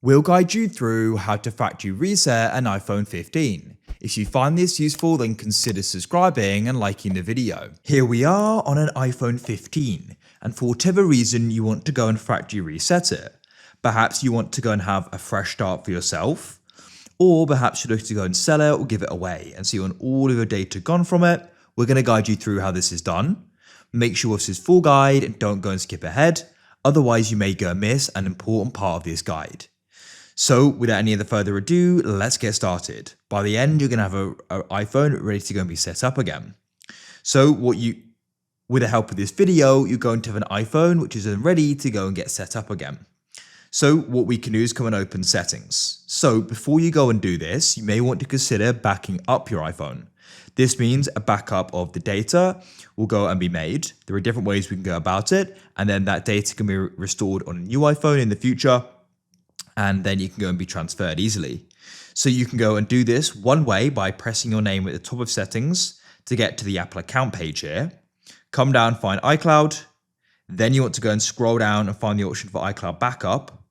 We'll guide you through how to factory reset an iPhone 15. If you find this useful, then consider subscribing and liking the video. Here we are on an iPhone 15, and for whatever reason you want to go and factory reset it. Perhaps you want to go and have a fresh start for yourself, or perhaps you're looking to go and sell it or give it away, and so you want all of your data gone from it. We're going to guide you through how this is done. Make sure this is full guide and don't go and skip ahead, otherwise you may go and miss an important part of this guide. So without any other further ado, let's get started. By the end, you're going to have an iPhone ready to go and be set up again. So with the help of this video, you're going to have an iPhone which is then ready to go and get set up again. So what we can do is come and open settings. So before you go and do this, you may want to consider backing up your iPhone. This means a backup of the data will go and be made. There are different ways we can go about it, and then that data can be restored on a new iPhone in the future, and then you can go and be transferred easily. So you can go and do this one way by pressing your name at the top of settings to get to the Apple account page here. Come down, find iCloud. Then you want to go and scroll down and find the option for iCloud backup.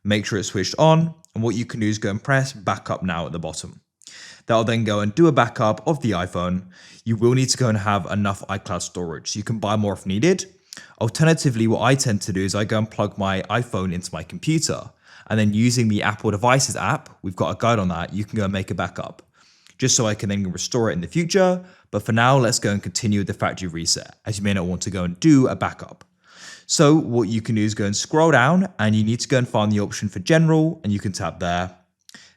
Make sure it's switched on. And what you can do is go and press backup now at the bottom. That'll then go and do a backup of the iPhone. You will need to go and have enough iCloud storage, so you can buy more if needed. Alternatively, what I tend to do is I go and plug my iPhone into my computer. And then using the Apple Devices app, we've got a guide on that, you can go and make a backup, just so I can then restore it in the future. But for now, let's go and continue with the factory reset, as you may not want to go and do a backup. So what you can do is go and scroll down, and you need to go and find the option for general, and you can tap there.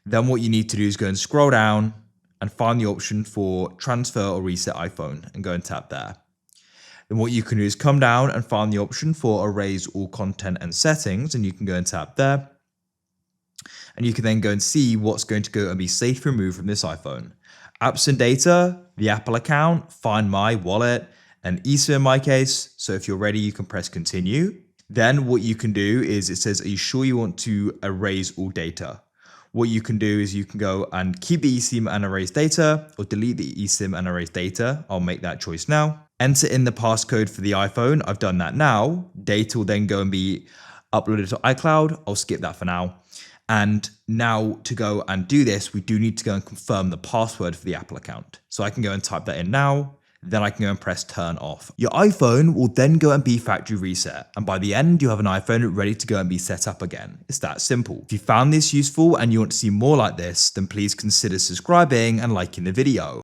Then what you need to do is go and scroll down and find the option for transfer or reset iPhone, and go and tap there. Then what you can do is come down and find the option for erase all content and settings, and you can go and tap there. And you can then go and see what's going to go and be safely removed from this iPhone. Apps and data, the Apple account, Find My, Wallet, and eSIM in my case. So if you're ready, you can press continue. Then what you can do is it says, are you sure you want to erase all data? What you can do is you can go and keep the eSIM and erase data, or delete the eSIM and erase data. I'll make that choice now. Enter in the passcode for the iPhone. I've done that now. Data will then go and be uploaded to iCloud. I'll skip that for now. And now to go and do this, we do need to go and confirm the password for the Apple account. So I can go and type that in now, then I can go and press turn off. Your iPhone will then go and be factory reset. And by the end, you have an iPhone ready to go and be set up again. It's that simple. If you found this useful and you want to see more like this, then please consider subscribing and liking the video.